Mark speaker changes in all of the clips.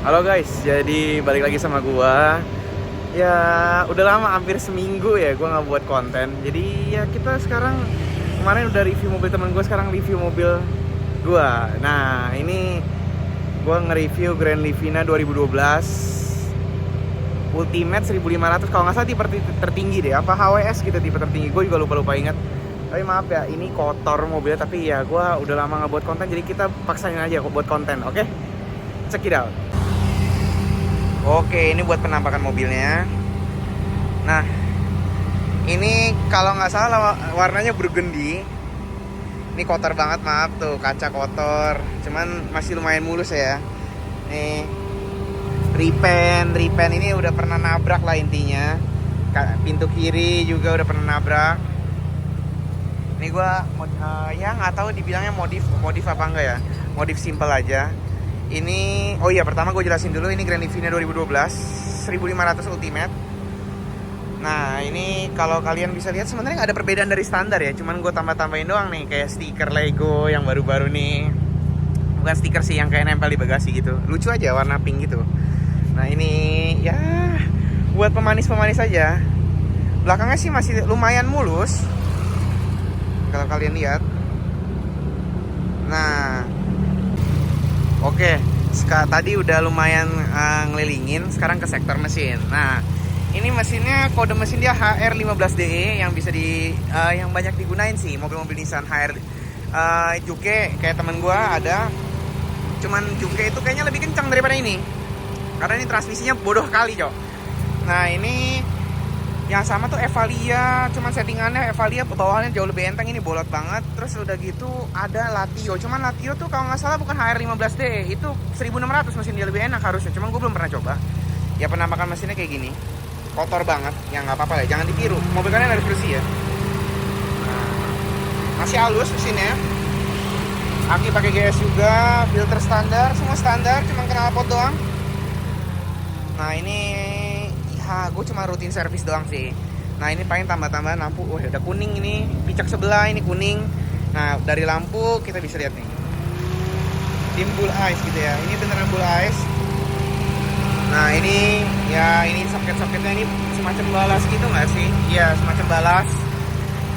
Speaker 1: Halo guys, jadi balik lagi sama gua. Ya udah lama, hampir seminggu ya gua nggak buat konten. Jadi ya kita sekarang, kemarin udah review mobil temen gua, sekarang review mobil gua. Nah ini gua nge-review Grand Livina 2012 Ultimate 1500, kalau nggak salah tipe tertinggi deh, apa HWS gitu, tipe tertinggi. Gue juga lupa ingat. Tapi maaf ya, ini kotor mobilnya, tapi ya gua udah lama nggak buat konten, jadi kita paksain aja buat konten, oke? Check it out. Oke, ini buat penampakan mobilnya. Nah, ini kalau nggak salah warnanya burgundy. Ini kotor banget, maaf tuh, kaca kotor. Cuman masih lumayan mulus ya. Nih, repaint ini udah pernah nabrak lah intinya. Pintu kiri juga udah pernah nabrak. Ini gua ya nggak tahu dibilangnya modif apa enggak ya. Modif simple aja. Ini, oh iya, pertama gue jelasin dulu, ini Grand Livina 2012 1500 Ultimate. Nah ini kalau kalian bisa lihat sebenarnya nggak ada perbedaan dari standar ya, cuman gue tambah-tambahin doang nih, kayak stiker Lego yang baru-baru nih. Bukan stiker sih, yang kayak nempel di bagasi gitu, lucu aja, warna pink gitu. Nah ini ya buat pemanis-pemanis aja. Belakangnya sih masih lumayan mulus kalau kalian lihat. Nah oke, tadi udah lumayan ngelilingin, sekarang ke sektor mesin. Nah, ini mesinnya, kode mesin dia HR15DE yang bisa yang banyak digunain sih mobil-mobil Nissan. HR Juke kayak temen gua ada. Cuman Juke itu kayaknya lebih kencang daripada ini. Karena ini transmisinya bodoh kali, Cok. Nah, ini yang sama tuh Evalia, cuman settingannya Evalia bawaannya jauh lebih enteng, ini bolot banget. Terus udah gitu ada Latio, cuman Latio tuh kalau nggak salah bukan HR15D, itu 1600 mesin dia, lebih enak harusnya, cuman gue belum pernah coba. Ya penampakan mesinnya kayak gini, kotor banget, ya nggak apa-apa lah, jangan ditiru, mobil kalian harus bersih ya. Nah, masih halus mesinnya, aki pakai GS juga, filter standar, semua standar, cuman knalpot doang. Nah ini gue cuma rutin servis doang sih. Nah ini paling tambah-tambahan lampu. Wah udah kuning ini, picak sebelah ini kuning. Nah dari lampu kita bisa lihat nih, dim bull eyes gitu ya. Ini beneran bull eyes. Nah ini ya, ini soket-soketnya ini semacam balas gitu nggak sih? Iya semacam balas.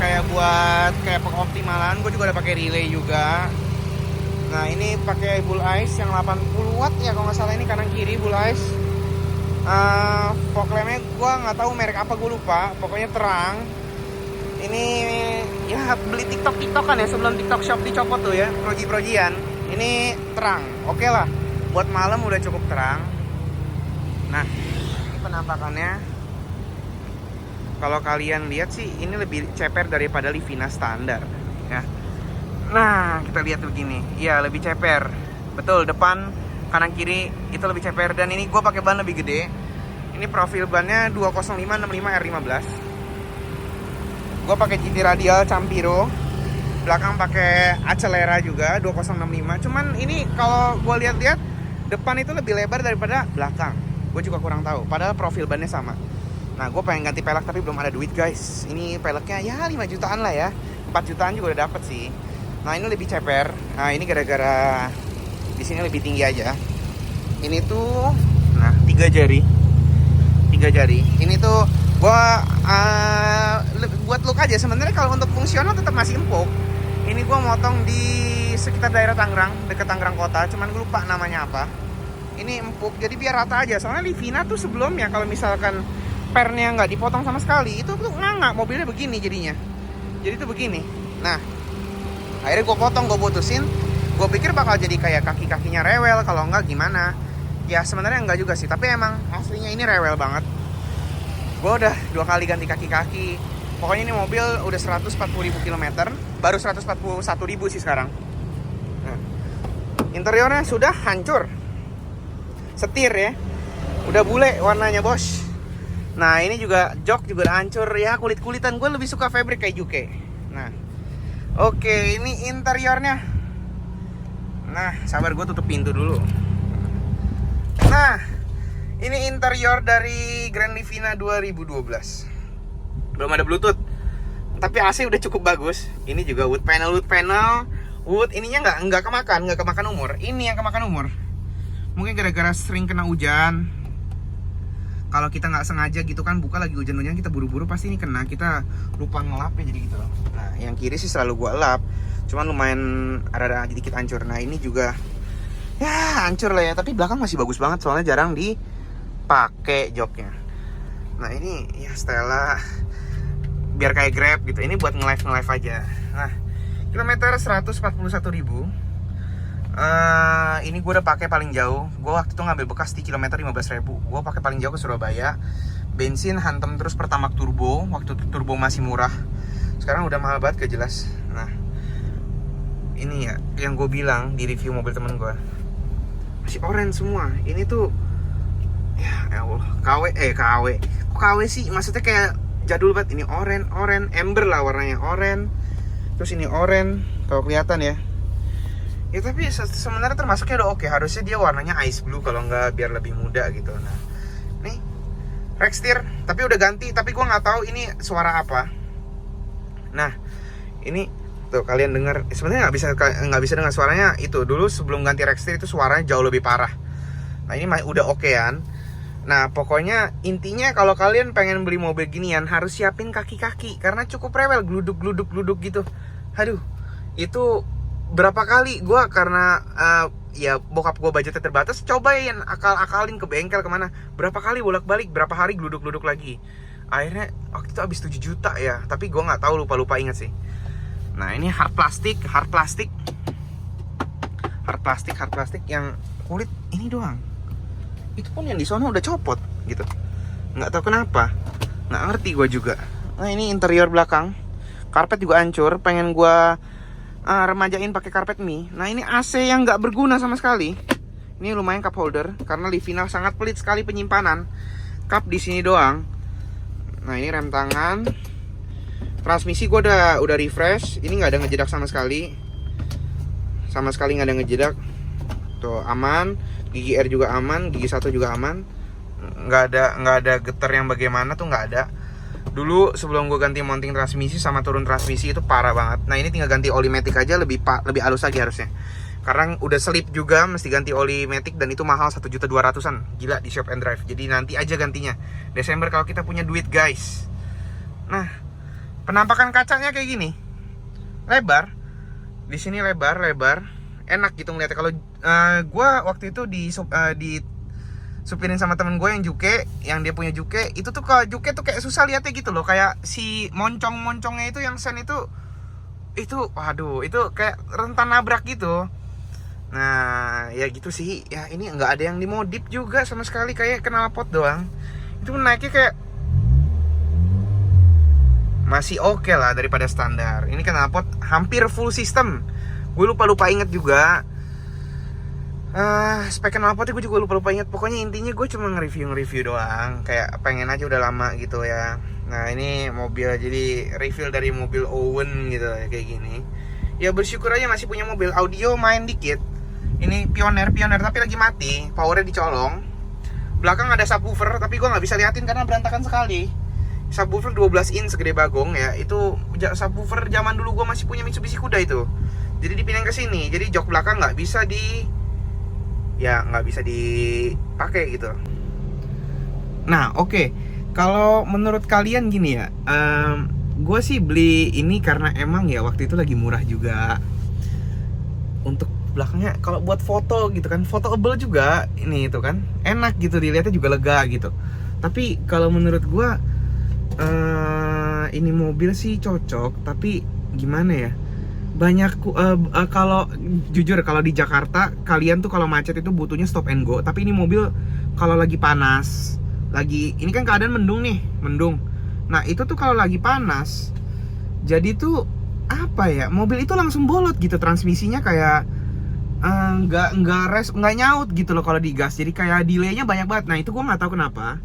Speaker 1: Kayak buat kayak pengoptimalan. Gue juga udah pakai relay juga. Nah ini pakai bull eyes yang 80 watt ya kalau nggak salah, ini kanan kiri bull eyes. Fog lampnya gue nggak tahu merek apa, gue lupa, pokoknya terang. Ini ya beli tiktokan ya, sebelum tiktok shop dicopot tuh ya, projian ini terang, oke lah buat malam udah cukup terang. Nah ini penampakannya, kalau kalian lihat sih ini lebih ceper daripada Livina standar ya. Nah kita lihat begini, ya lebih ceper, betul, depan kanan kiri itu lebih ceper. Dan ini gue pakai ban lebih gede. Ini profil bannya 205/65 R15. Gue pakai GT radial Campiro. Belakang pakai Acelera juga 2065. Cuman ini kalau gue lihat-lihat, depan itu lebih lebar daripada belakang. Gue juga kurang tahu, padahal profil bannya sama. Nah gue pengen ganti pelek tapi belum ada duit guys. Ini peleknya ya 5 jutaan lah ya, 4 jutaan juga udah dapet sih. Nah ini lebih ceper. Nah ini gara-gara di sini lebih tinggi aja. Ini tuh, nah 3 jari. Ini tuh gua buat look aja. Sebenarnya kalau untuk fungsional tetap masih empuk. Ini gua motong di sekitar daerah Tangerang, dekat Tangerang Kota. Cuman gue lupa namanya apa. Ini empuk, jadi biar rata aja. Soalnya Livina tuh sebelumnya kalau misalkan pernya nggak dipotong sama sekali, itu tuh nganga mobilnya begini jadinya. Jadi tuh begini. Nah, akhirnya gue potong, gue putusin. Gue pikir bakal jadi kayak kaki-kakinya rewel, kalau enggak gimana. Ya sebenarnya enggak juga sih, tapi emang aslinya ini rewel banget. Gue udah 2 kali ganti kaki-kaki. Pokoknya ini mobil udah 140.000 km, baru 141.000 sih sekarang. Nah, interiornya sudah hancur. Setir ya, udah bule warnanya bos. Nah ini juga jok juga udah hancur ya, kulit-kulitan. Gue lebih suka fabric kayak Juke. Nah oke, ini interiornya. Nah, sabar, gue tutup pintu dulu. Nah, ini interior dari Grand Livina 2012. Belum ada Bluetooth, tapi AC udah cukup bagus. Ini juga wood panel. Wood ininya nggak kemakan umur. Ini yang kemakan umur. Mungkin gara-gara sering kena hujan. Kalau kita nggak sengaja gitu kan buka lagi hujan-hujan, kita buru-buru pasti ini kena, kita lupa ngelapnya jadi gitu loh. Nah yang kiri sih selalu gua lap, cuman lumayan ada sedikit hancur. Nah ini juga ya hancur lah ya, tapi belakang masih bagus banget soalnya jarang dipakai joknya. Nah ini ya Stella biar kayak Grab gitu, ini buat nge-live aja. Nah kilometer 141.000. Ini gue udah pakai paling jauh. Gue waktu itu ngambil bekas di kilometer 15.000. Gue pakai paling jauh ke Surabaya. Bensin hantem terus Pertamax turbo. Waktu itu turbo masih murah. Sekarang udah mahal banget, gak jelas. Nah, ini ya yang gue bilang di review mobil temen gue. Masih orange semua. Ini tuh ya Allah, KW. Kok KW sih? Maksudnya kayak jadul banget. Ini orange, amber lah warnanya, orange. Terus ini orange, kalau kelihatan ya. Ya tapi sebenarnya termasuknya udah oke. Harusnya dia warnanya ice blue kalau nggak biar lebih muda gitu. Nah, nih Rextir, tapi udah ganti. Tapi gue nggak tahu ini suara apa. Nah, ini tuh kalian dengar. Sebenarnya nggak bisa dengar suaranya itu. Dulu sebelum ganti Rextir itu suaranya jauh lebih parah. Nah ini udah okean. Nah pokoknya intinya kalau kalian pengen beli mobil ginian harus siapin kaki-kaki karena cukup rewel, gluduk gitu. Aduh, itu berapa kali gue karena ya bokap gue budgetnya terbatas, cobain akalin ke bengkel kemana, berapa kali bolak-balik, berapa hari gluduk lagi. Akhirnya waktu itu habis 7 juta ya, tapi gue nggak tahu, lupa ingat sih. Nah ini hard plastik yang kulit ini doang. Itu pun yang di sana udah copot gitu, nggak tahu kenapa, nggak ngerti gue juga. Nah ini interior belakang, karpet juga hancur, pengen gue remajain pakai karpet mie. Nah ini AC yang nggak berguna sama sekali. Ini lumayan cup holder karena Livina sangat pelit sekali penyimpanan. Cup di sini doang. Nah ini rem tangan. Transmisi gue udah refresh. Ini nggak ada ngejedak sama sekali. Nggak ada ngejedak. Tuh aman. Gigi R juga aman. Gigi 1 juga aman. Nggak ada getar yang bagaimana tuh, nggak ada. Dulu sebelum gue ganti mounting transmisi sama turun transmisi itu parah banget. Nah ini tinggal ganti oli matic aja lebih halus lagi harusnya. Karena udah selip juga, mesti ganti oli matic dan itu mahal 1.200.000-an. Gila di Shop and Drive. Jadi nanti aja gantinya Desember kalau kita punya duit guys. Nah penampakan kacanya kayak gini, lebar. Di sini lebar, enak gitu ngeliatnya. Kalau gue waktu itu di supirin sama temen gue yang juke, yang dia punya juke, itu tuh kalau juke tuh kayak susah lihatnya gitu loh, kayak si moncongnya itu yang sen itu waduh, itu kayak rentan nabrak gitu. Nah ya gitu sih ya, ini nggak ada yang dimodif juga sama sekali, kayak knalpot doang. Itu naiknya kayak masih oke lah daripada standar. Ini knalpot hampir full system, gue lupa inget juga. Spek knalpotnya gue juga lupa ingat. Pokoknya intinya gue cuma nge-review doang, kayak pengen aja, udah lama gitu ya. Nah ini mobil jadi review dari mobil Owen gitu ya, kayak gini. Ya bersyukur aja masih punya mobil. Audio main dikit. Ini Pioneer tapi lagi mati, powernya dicolong. Belakang ada subwoofer tapi gue nggak bisa liatin karena berantakan sekali. Subwoofer 12 inch segede bagong ya. Itu subwoofer zaman dulu gue masih punya Mitsubishi Kuda itu. Jadi dipindahin ke sini. Jadi jok belakang nggak bisa dipakai gitu. Nah oke. Kalau menurut kalian gini ya, gue sih beli ini karena emang ya waktu itu lagi murah juga. Untuk belakangnya kalau buat foto gitu kan, fotoable juga ini itu kan, enak gitu dilihatnya juga lega gitu. Tapi kalau menurut gue ini mobil sih cocok, tapi gimana ya? Banyak kalau jujur kalau di Jakarta kalian tuh kalau macet itu butuhnya stop and go, tapi ini mobil kalau lagi panas, ini kan keadaan mendung. Nah itu tuh kalau lagi panas, jadi tuh apa ya, mobil itu langsung bolot gitu, transmisinya kayak nggak nyaut gitu loh kalau digas, jadi kayak delaynya banyak banget. Nah itu gue nggak tahu kenapa.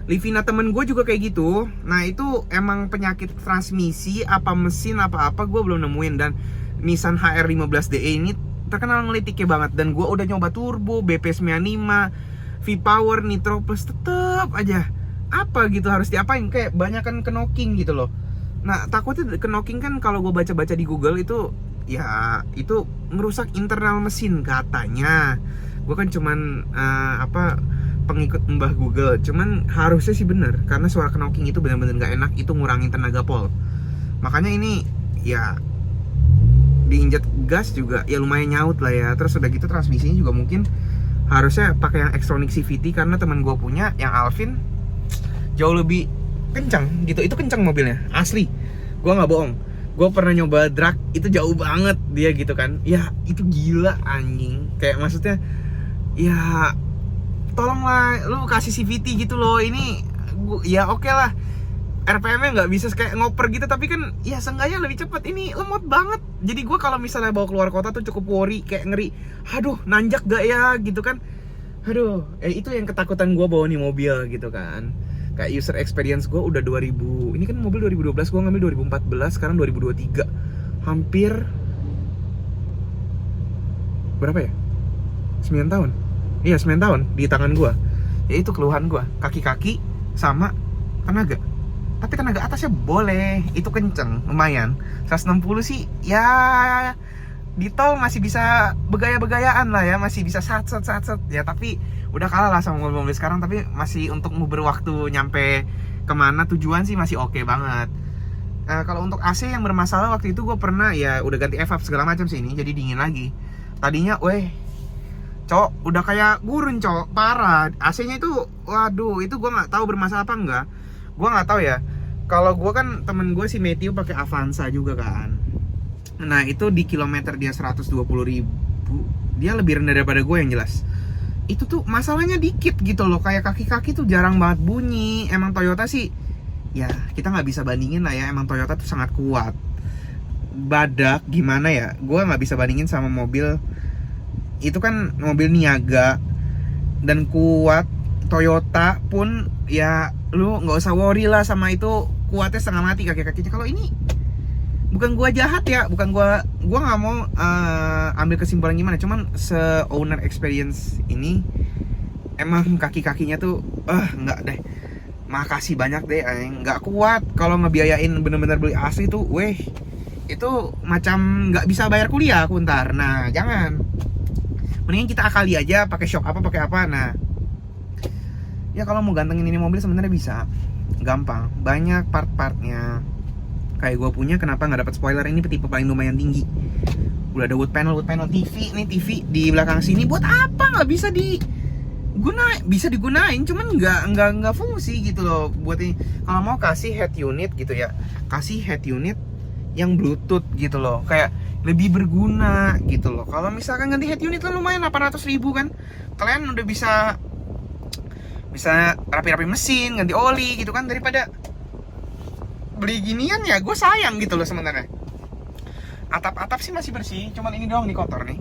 Speaker 1: Livina temen gue juga kayak gitu. Nah itu emang penyakit transmisi apa mesin apa gue belum nemuin. Dan Nissan HR15DE ini terkenal ngelitiknya banget. Dan gue udah nyoba turbo, BP95, V-Power, Nitro Plus, tetep aja apa gitu harus diapain, kayak banyakan knocking gitu loh. Nah takutnya knocking kan kalau gue baca-baca di Google itu ya itu ngerusak internal mesin katanya. Gue kan cuman pengikut mbah Google. Cuman harusnya sih bener, karena suara knocking itu benar-benar nggak enak, itu ngurangin tenaga pol. Makanya ini ya diinjek gas juga ya lumayan nyaut lah ya. Terus udah gitu transmisinya juga mungkin harusnya pakai yang Xtronic CVT, karena teman gue punya yang Alvin jauh lebih kencang gitu. Itu kencang mobilnya asli, gue nggak bohong. Gue pernah nyoba drag, itu jauh banget dia gitu kan. Ya itu gila anjing. Kayak maksudnya ya tolonglah lu kasih CVT gitu loh. Ini ya oke lah, RPM-nya nggak bisa kayak ngoper gitu, tapi kan ya seenggaknya lebih cepat. Ini lemot banget. Jadi gue kalau misalnya bawa keluar kota tuh cukup worry, kayak ngeri, aduh nanjak gak ya gitu kan. Aduh, itu yang ketakutan gue bawa nih mobil gitu kan. Kayak user experience gue udah 2000, ini kan mobil 2012, gue ngambil 2014, sekarang 2023. Hampir berapa ya? 9 tahun. Iya 9 tahun di tangan gue. Ya itu keluhan gue, kaki-kaki sama tenaga. Tapi tenaga atasnya boleh, itu kenceng, lumayan. 160 sih, ya di tol masih bisa begaya-begayaan lah ya, masih bisa sat ya. Tapi udah kalah lah sama mobil-mobil sekarang. Tapi masih untuk nguber waktu nyampe kemana tujuan sih masih oke banget. Kalau untuk AC yang bermasalah waktu itu gue pernah ya udah ganti evap segala macam sih, ini jadi dingin lagi. Tadinya, cok, udah kayak gurun cok, parah. AC-nya itu, waduh, itu gue nggak tahu bermasalah apa enggak. Gue nggak tahu ya. Kalau gue kan temen gue si Matthew pakai Avanza juga kan. Nah itu di kilometer dia 120.000, dia lebih rendah daripada gue yang jelas. Itu tuh masalahnya dikit gitu loh, kayak kaki-kaki tuh jarang banget bunyi. Emang Toyota sih, ya kita nggak bisa bandingin lah ya. Emang Toyota tuh sangat kuat. Badak gimana ya, gue nggak bisa bandingin sama mobil. Itu kan mobil niaga dan kuat. Toyota pun ya lu nggak usah worry lah sama itu, kuatnya setengah mati kaki-kakinya. Kalau ini bukan gua jahat ya, bukan gua nggak mau ambil kesimpulan gimana, cuman se-owner experience ini emang kaki-kakinya tuh nggak deh. Makasih banyak deh, nggak kuat. Kalau ngebiayain bener-bener beli asli tuh, itu macam nggak bisa bayar kuliah aku ntar. Nah jangan, mendingan kita akali aja pakai shock apa pakai apa. Nah ya kalau mau gantengin ini mobil sebenarnya bisa, gampang, banyak part-partnya. Kayak gue punya, kenapa nggak dapat spoiler, ini tipe paling lumayan tinggi. Udah ada wood panel TV di belakang sini. Buat apa nggak bisa bisa digunain, cuman nggak fungsi gitu loh. Buat ini kalau mau kasih head unit gitu ya, kasih head unit yang Bluetooth gitu loh, kayak lebih berguna gitu loh. Kalau misalkan ganti head unit kan lumayan 800.000 kan, kalian udah bisa rapi-rapi mesin, ganti oli gitu kan, daripada beli ginian. Ya gue sayang gitu loh sebenarnya. Atap-atap sih masih bersih, cuman ini doang nih kotor nih,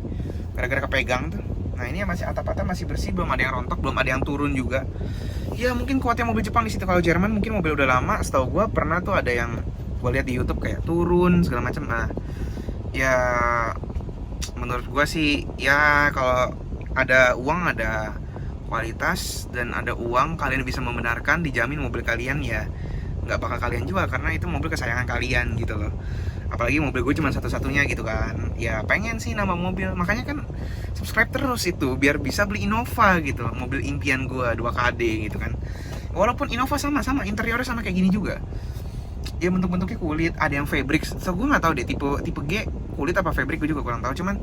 Speaker 1: gara-gara kepegang tuh. Nah ini masih atap-atap masih bersih, belum ada yang rontok, belum ada yang turun juga. Ya mungkin kuatnya mobil Jepang di situ. Kalau Jerman mungkin mobil udah lama. Setahu gue pernah tuh ada yang gue lihat di YouTube kayak turun segala macam. Nah ya menurut gue sih ya kalau ada uang, ada kualitas, dan ada uang, kalian bisa membenarkan, dijamin mobil kalian ya nggak bakal kalian jual, karena itu mobil kesayangan kalian gitu loh. Apalagi mobil gue cuma satu-satunya gitu kan. Ya pengen sih nambah mobil, makanya kan subscribe terus itu biar bisa beli Innova gitu, mobil impian gue 2KD gitu kan. Walaupun Innova sama interiornya sama kayak gini juga. Ya bentuk-bentuknya kulit, ada yang fabric. So gue nggak tahu deh tipe G kulit apa fabric, gue juga kurang tahu. Cuman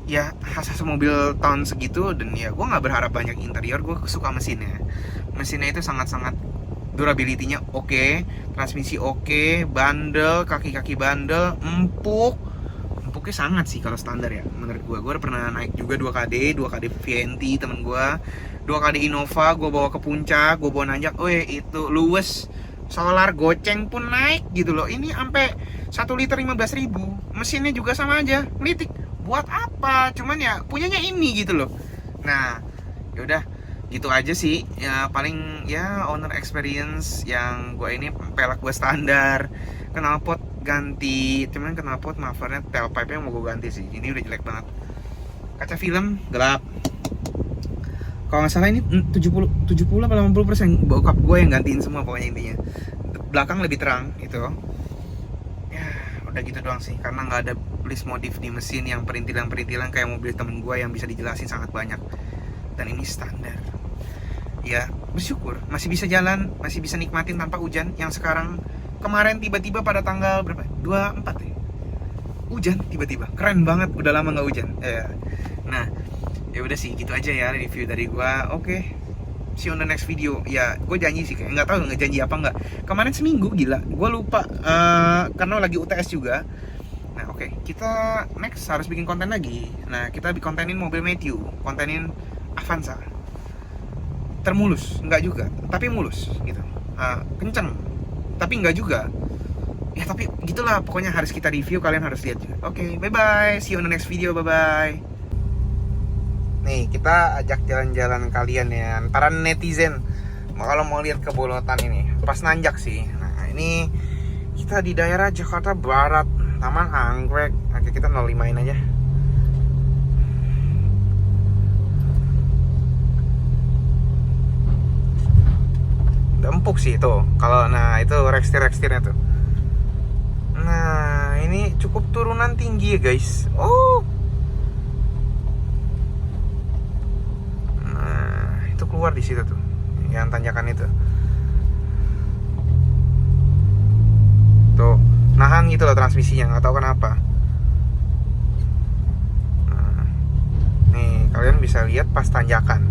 Speaker 1: ya khas mobil tahun segitu, dan ya gue nggak berharap banyak interior. Gue suka mesinnya itu sangat-sangat durability-nya oke, transmisi oke, bandel, kaki-kaki bandel, empuknya sangat sih kalau standar ya menurut gue. Gue udah pernah naik juga 2KD VNT temen gue, 2KD Innova gue bawa ke puncak, gue bawa nanjak, itu luwes, solar goceng pun naik gitu loh. Ini sampai 1 liter 15.000, mesinnya juga sama aja, melitik. Buat apa? Cuman ya punyanya ini gitu loh. Nah yaudah gitu aja sih ya, paling ya owner experience yang gue ini pelak gue standar. Knalpot ganti, cuman knalpot mufflernya, tailpipe yang mau gue ganti sih, ini udah jelek banget. Kaca film gelap, kalau nggak salah ini 70 atau 80% bokap gue yang gantiin semua pokoknya intinya. Belakang lebih terang itu ya, udah gitu doang sih, karena nggak ada list modif di mesin yang perintilan kayak mobil temen gue yang bisa dijelasin sangat banyak. dan ini standar. Ya, bersyukur masih bisa jalan, masih bisa nikmatin tanpa hujan. Yang sekarang, kemarin tiba-tiba pada tanggal berapa? 24 ya? Hujan tiba-tiba. Keren banget, udah lama nggak hujan. Nah, ya udah sih gitu aja ya review dari gua. Oke. See you on the next video. Ya, gue janji sih, kayak nggak tahu nggak janji apa nggak. Kemarin seminggu gila, gue lupa karena lagi UTS juga. Nah, oke, kita next harus bikin konten lagi. Nah, kita kontenin mobil Matthew, kontenin Avanza. Termulus, nggak juga, tapi mulus gitu. Kenceng, tapi nggak juga. Ya tapi gitulah, pokoknya harus kita review, kalian harus lihat juga. Oke, bye-bye, see you on the next video, bye-bye. Nih, kita ajak jalan-jalan kalian ya, para netizen. Kalau mau lihat kebolotan ini, pas nanjak sih. Nah, ini kita di daerah Jakarta Barat, Taman Anggrek. Oke, kita 05-in aja. Udah empuk sih itu. Kalau nah itu rekstir-rekstirnya tuh. Nah, ini cukup turunan tinggi ya, guys. Oh. Nah, itu keluar di situ tuh. Yang tanjakan itu. Tuh, nahan gitu loh transmisinya, nggak tahu kenapa. Nah, nih, kalian bisa lihat pas tanjakan.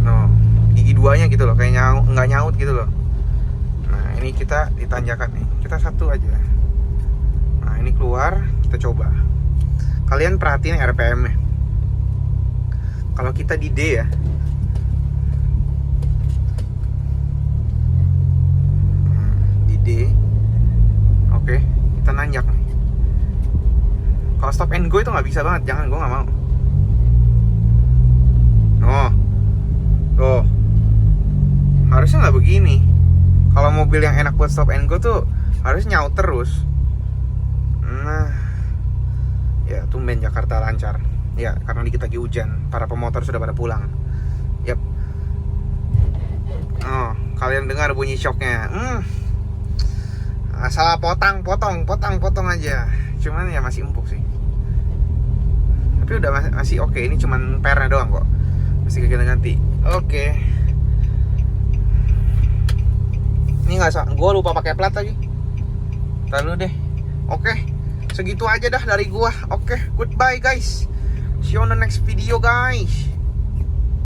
Speaker 1: No, gigi duanya gitu loh, kayak nggak nyaut gitu loh. Nah, ini kita ditanjakan nih. Kita satu aja. Nah, ini keluar, kita coba. Kalian perhatiin RPM-nya. Kalau kita di D ya. Di D. Oke, kita nanjak nih. Kalau stop and go itu nggak bisa banget, jangan, gue nggak mau. Oh, tuh. Harusnya nggak begini. Kalau mobil yang enak buat stop and go tuh harus nyaut terus. Nah, ya tumben Jakarta lancar. Ya, karena dikit lagi hujan, para pemotor sudah pada pulang. Yap. Oh, kalian dengar bunyi shocknya? Salah potong aja. Cuman ya masih empuk sih. Tapi udah masih oke. Ini cuman pernya doang kok. Masih ganti-ganti. Oke. Ini nggak, gue lupa pakai plat lagi. Ntar dulu deh. Oke, segitu aja dah dari gua. Oke, goodbye guys. See you on the next video guys.